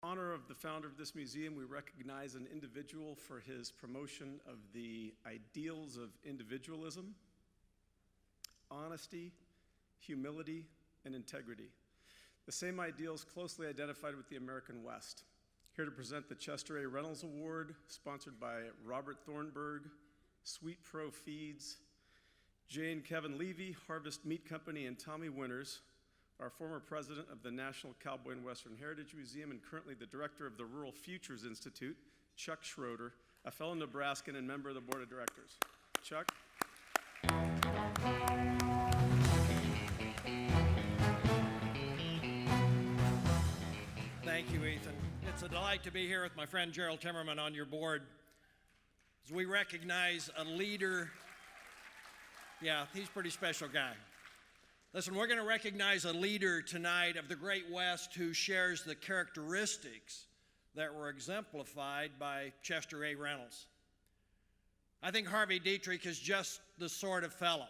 honor of the founder of this museum, we recognize an individual for his promotion of the ideals of individualism, honesty, humility, and integrity. The same ideals closely identified with the American West. Here to present the Chester A. Reynolds Award, sponsored by Robert Thornburg, Sweet Pro Feeds, Jay and Kevin Levy, Harvest Meat Company, and Tommy Winters, our former president of the National Cowboy and Western Heritage Museum and currently the director of the Rural Futures Institute, Chuck Schroeder, a fellow Nebraskan and member of the board of directors. Chuck. Thank you, Ethan. It's a delight to be here with my friend Gerald Timmerman on your board as we recognize a leader. Yeah, he's a pretty special guy. Listen, we're going to recognize a leader tonight of the Great West who shares the characteristics that were exemplified by Chester A. Reynolds. I think Harvey Dietrich is just the sort of fellow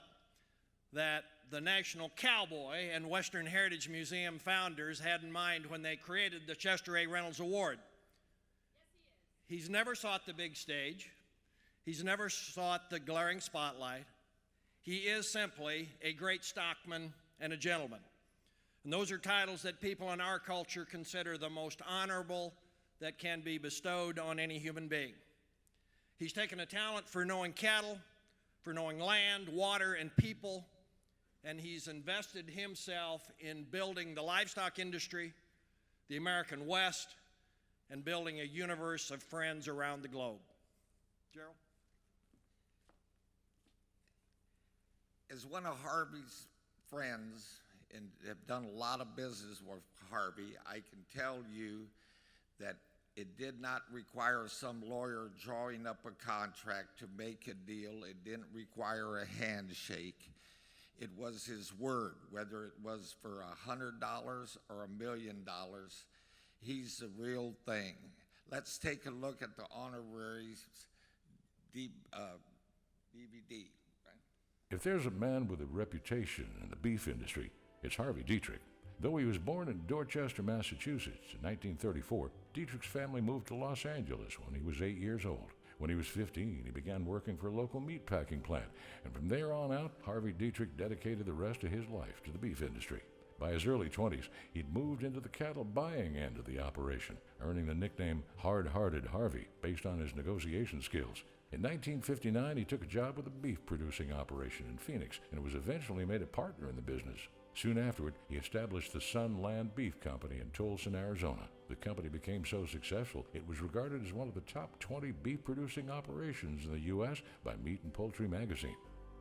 that the National Cowboy and Western Heritage Museum founders had in mind when they created the Chester A. Reynolds Award. Yes, he is. He's never sought the big stage. He's never sought the glaring spotlight. He is simply a great stockman and a gentleman. And those are titles that people in our culture consider the most honorable that can be bestowed on any human being. He's taken a talent for knowing cattle, for knowing land, water, and people, and he's invested himself in building the livestock industry, the American West, and building a universe of friends around the globe. Gerald? As one of Harvey's friends and have done a lot of business with Harvey, I can tell you that it did not require some lawyer drawing up a contract to make a deal. It didn't require a handshake. It was his word, whether it was for $100 or $1 million. He's the real thing. Let's take a look at the honoraries DVD. If there's a man with a reputation in the beef industry, it's Harvey Dietrich. Though he was born in Dorchester, Massachusetts in 1934, Dietrich's family moved to Los Angeles when he was 8 years old. When he was 15, he began working for a local meat packing plant, and from there on out, Harvey Dietrich dedicated the rest of his life to the beef industry. By his early 20s, he'd moved into the cattle buying end of the operation, earning the nickname Hard-Hearted Harvey based on his negotiation skills. In 1959, he took a job with a beef-producing operation in Phoenix and was eventually made a partner in the business. Soon afterward, he established the Sun Land Beef Company in Tolson, Arizona. The company became so successful, it was regarded as one of the top 20 beef-producing operations in the U.S. by Meat and Poultry magazine.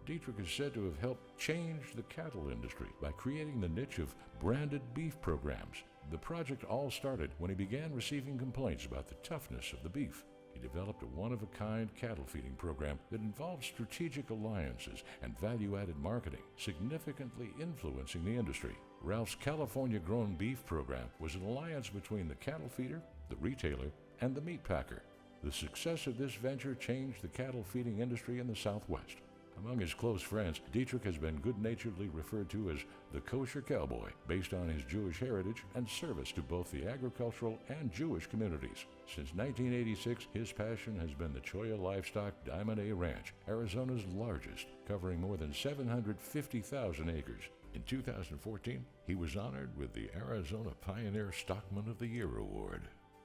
Dietrich is said to have helped change the cattle industry by creating the niche of branded beef programs. The project all started when he began receiving complaints about the toughness of the beef. He developed a one-of-a-kind cattle feeding program that involved strategic alliances and value-added marketing, significantly influencing the industry. Ralph's California-grown beef program was an alliance between the cattle feeder, the retailer, and the meat packer. The success of this venture changed the cattle feeding industry in the Southwest. Among his close friends, Dietrich has been good-naturedly referred to as the kosher cowboy, based on his Jewish heritage and service to both the agricultural and Jewish communities. Since 1986, his passion has been the Cholla Livestock Diamond A Ranch, Arizona's largest, covering more than 750,000 acres. In 2014, he was honored with the Arizona Pioneer Stockman of the Year Award.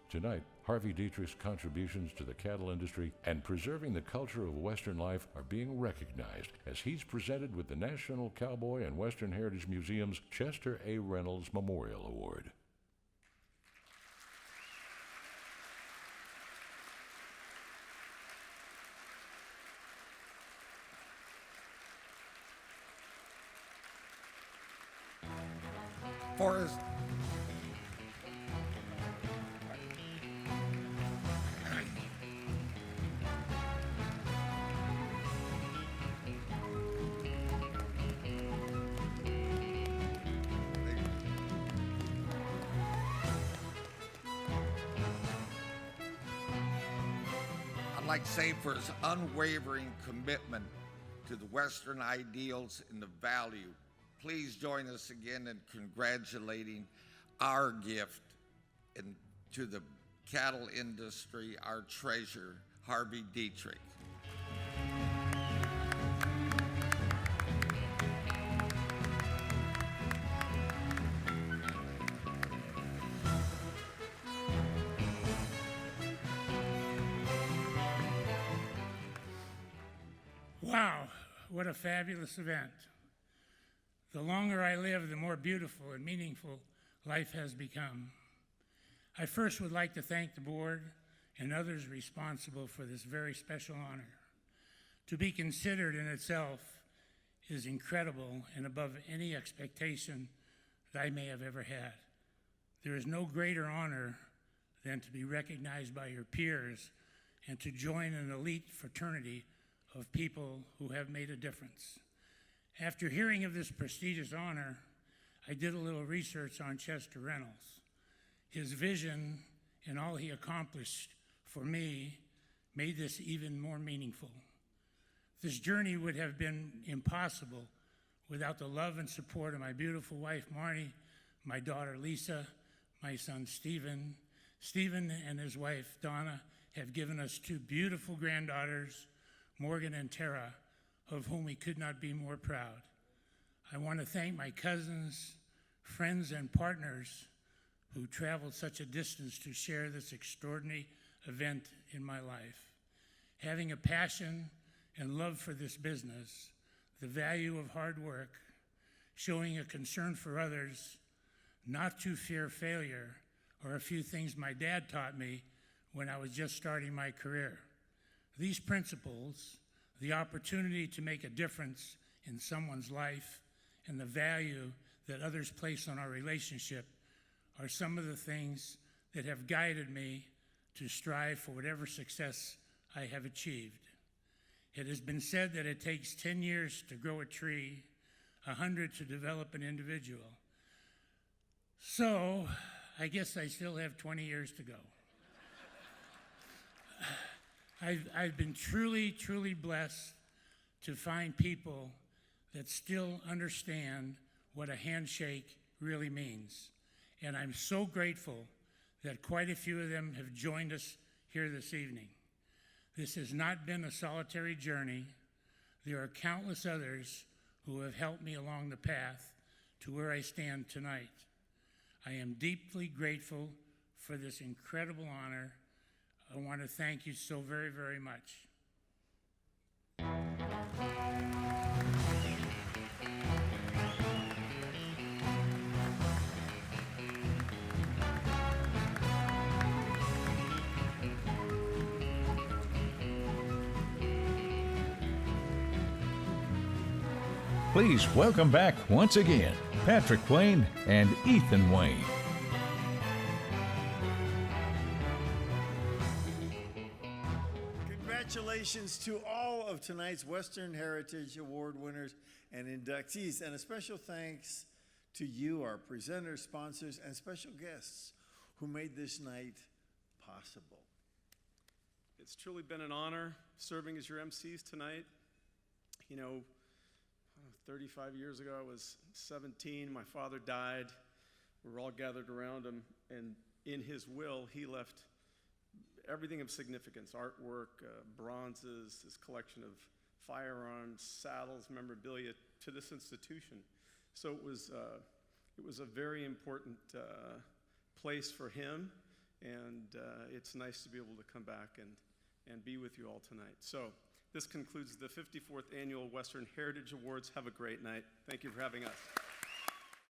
Tonight, Harvey Dietrich's contributions to the cattle industry and preserving the culture of Western life are being recognized as he's presented with the National Cowboy and Western Heritage Museum's Chester A. Reynolds Memorial Award. For his I'd like to say for his unwavering commitment to the Western ideals and the value. Please join us again in congratulating our gift and to the cattle industry, our treasurer, Harvey Dietrich. Wow, what a fabulous event. The longer I live, the more beautiful and meaningful life has become. I first would like to thank the board and others responsible for this very special honor. To be considered in itself is incredible and above any expectation that I may have ever had. There is no greater honor than to be recognized by your peers and to join an elite fraternity of people who have made a difference. After hearing of this prestigious honor, I did a little research on Chester Reynolds. His vision and all he accomplished for me made this even more meaningful. This journey would have been impossible without the love and support of my beautiful wife, Marnie, my daughter, Lisa, my son, Stephen. Stephen and his wife, Donna, have given us two beautiful granddaughters, Morgan and Tara, of whom we could not be more proud. I want to thank my cousins, friends, and partners who traveled such a distance to share this extraordinary event in my life. Having a passion and love for this business, the value of hard work, showing a concern for others, not to fear failure, are a few things my dad taught me when I was just starting my career. These principles, the opportunity to make a difference in someone's life, and the value that others place on our relationship are some of the things that have guided me to strive for whatever success I have achieved. It has been said that it takes 10 years to grow a tree, 100 to develop an individual. So, I guess I still have 20 years to go. I've been truly, truly blessed to find people that still understand what a handshake really means. And I'm so grateful that quite a few of them have joined us here this evening. This has not been a solitary journey. There are countless others who have helped me along the path to where I stand tonight. I am deeply grateful for this incredible honor. I want to thank you so very, very much. Please welcome back once again Patrick Wayne and Ethan Wayne. Congratulations to all of tonight's Western Heritage Award winners and inductees, and a special thanks to you, our presenters, sponsors, and special guests who made this night possible. It's truly been an honor serving as your MCs tonight. You know, 35 years ago, I was 17. My father died. We were all gathered around him, and in his will, he left everything of significance: artwork, bronzes, his collection of firearms, saddles, memorabilia to this institution. So it was a very important place for him, and it's nice to be able to come back and be with you all tonight. So this concludes the 54th Annual Western Heritage Awards. Have a great night. Thank you for having us.